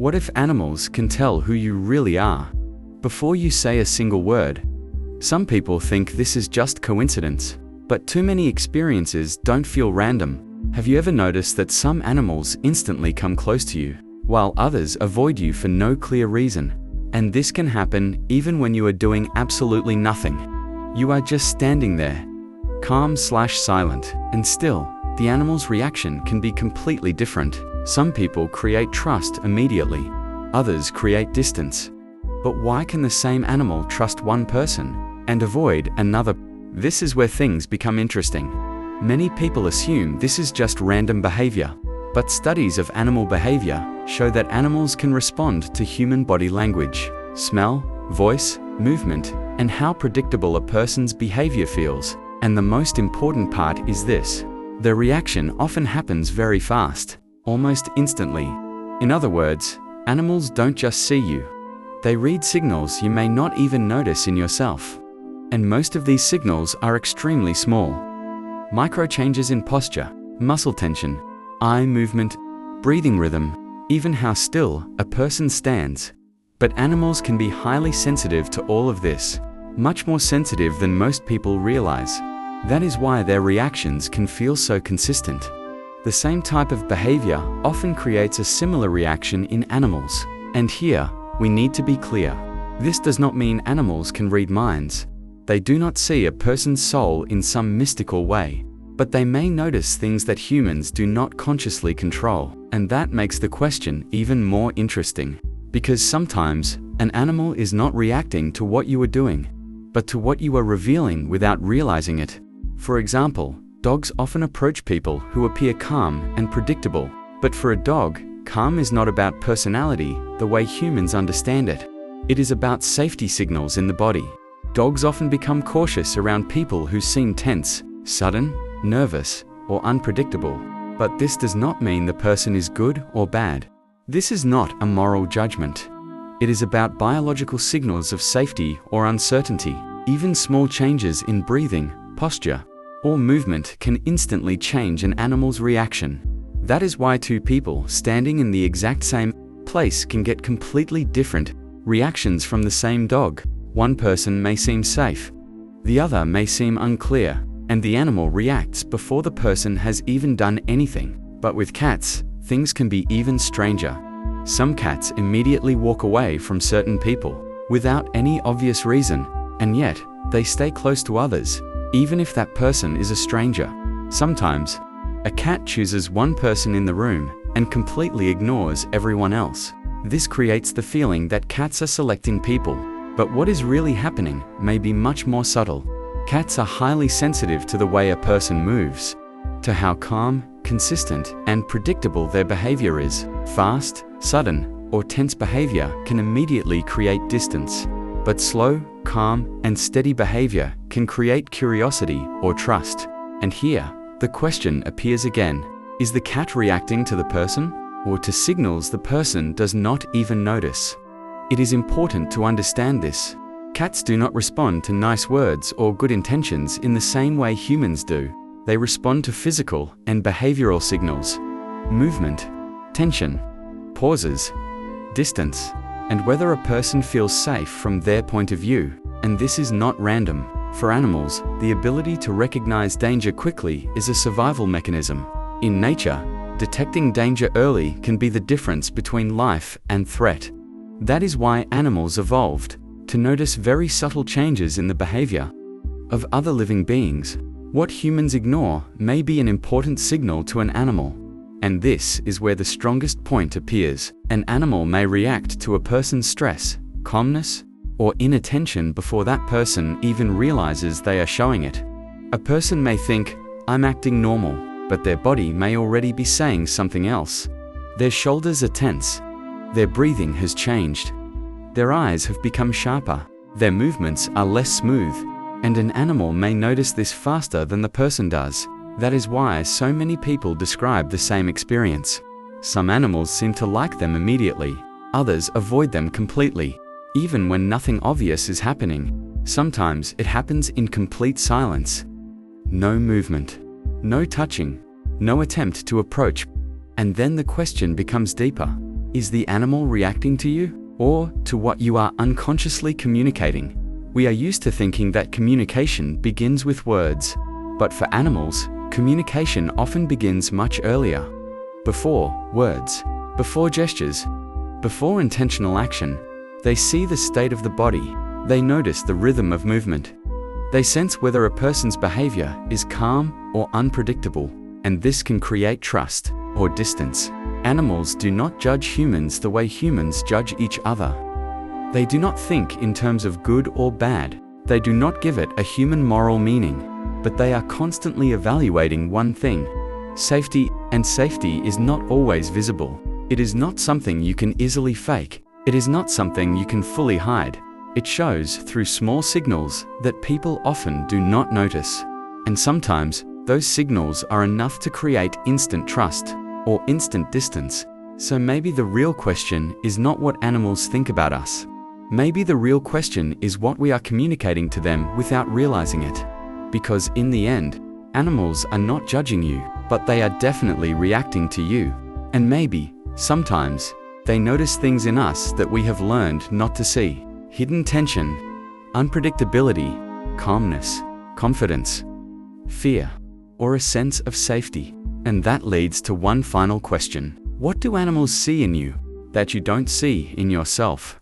What if animals can tell who you really are before you say a single word? Some people think this is just coincidence, but too many experiences don't feel random. Have you ever noticed that some animals instantly come close to you, while others avoid you for no clear reason? And this can happen even when you are doing absolutely nothing. You are just standing there, calm/silent, and still, the animal's reaction can be completely different. Some people create trust immediately, others create distance. But why can the same animal trust one person and avoid another? This is where things become interesting. Many people assume this is just random behavior, but studies of animal behavior show that animals can respond to human body language, smell, voice, movement, and how predictable a person's behavior feels. And the most important part is this: the reaction often happens very fast, almost instantly. In other words, animals don't just see you. They read signals you may not even notice in yourself. And most of these signals are extremely small. Micro changes in posture, muscle tension, eye movement, breathing rhythm, even how still a person stands. But animals can be highly sensitive to all of this, much more sensitive than most people realize. That is why their reactions can feel so consistent. The same type of behavior often creates a similar reaction in animals. And here, we need to be clear. This does not mean animals can read minds. They do not see a person's soul in some mystical way, but they may notice things that humans do not consciously control. And that makes the question even more interesting, because sometimes an animal is not reacting to what you are doing, but to what you are revealing without realizing it. For example, dogs often approach people who appear calm and predictable, but for a dog, calm is not about personality the way humans understand it. It is about safety signals in the body. Dogs often become cautious around people who seem tense, sudden, nervous, or unpredictable. But this does not mean the person is good or bad. This is not a moral judgment. It is about biological signals of safety or uncertainty. Even small changes in breathing, posture, or movement can instantly change an animal's reaction. That is why two people standing in the exact same place can get completely different reactions from the same dog. One person may seem safe, the other may seem unclear, and the animal reacts before the person has even done anything. But with cats, things can be even stranger. Some cats immediately walk away from certain people without any obvious reason, and yet they stay close to others, even if that person is a stranger. Sometimes, a cat chooses one person in the room and completely ignores everyone else. This creates the feeling that cats are selecting people. But what is really happening may be much more subtle. Cats are highly sensitive to the way a person moves, to how calm, consistent, and predictable their behavior is. Fast, sudden, or tense behavior can immediately create distance. But slow, calm, and steady behavior can create curiosity or trust. And here, the question appears again: is the cat reacting to the person, or to signals the person does not even notice? It is important to understand this. Cats do not respond to nice words or good intentions in the same way humans do. They respond to physical and behavioral signals, movement, tension, pauses, distance, and whether a person feels safe from their point of view. And this is not random. For animals, the ability to recognize danger quickly is a survival mechanism. In nature, detecting danger early can be the difference between life and threat. That is why animals evolved to notice very subtle changes in the behavior of other living beings. What humans ignore may be an important signal to an animal. And this is where the strongest point appears. An animal may react to a person's stress, calmness, or inattention before that person even realizes they are showing it. A person may think, "I'm acting normal," but their body may already be saying something else. Their shoulders are tense. Their breathing has changed. Their eyes have become sharper. Their movements are less smooth. And an animal may notice this faster than the person does. That is why so many people describe the same experience. Some animals seem to like them immediately. Others avoid them completely, even when nothing obvious is happening. Sometimes it happens in complete silence. No movement, no touching, no attempt to approach. And then the question becomes deeper. Is the animal reacting to you, or to what you are unconsciously communicating? We are used to thinking that communication begins with words, but for animals, communication often begins much earlier. Before words, before gestures, before intentional action, they see the state of the body, they notice the rhythm of movement. They sense whether a person's behavior is calm or unpredictable, and this can create trust or distance. Animals do not judge humans the way humans judge each other. They do not think in terms of good or bad. They do not give it a human moral meaning, but they are constantly evaluating one thing: safety, and safety is not always visible. It is not something you can easily fake. It is not something you can fully hide. It shows through small signals that people often do not notice. And sometimes, those signals are enough to create instant trust or instant distance. So maybe the real question is not what animals think about us. Maybe the real question is what we are communicating to them without realizing it. Because in the end, animals are not judging you, but they are definitely reacting to you. And maybe, sometimes, they notice things in us that we have learned not to see. Hidden tension, unpredictability, calmness, confidence, fear, or a sense of safety. And that leads to one final question. What do animals see in you that you don't see in yourself?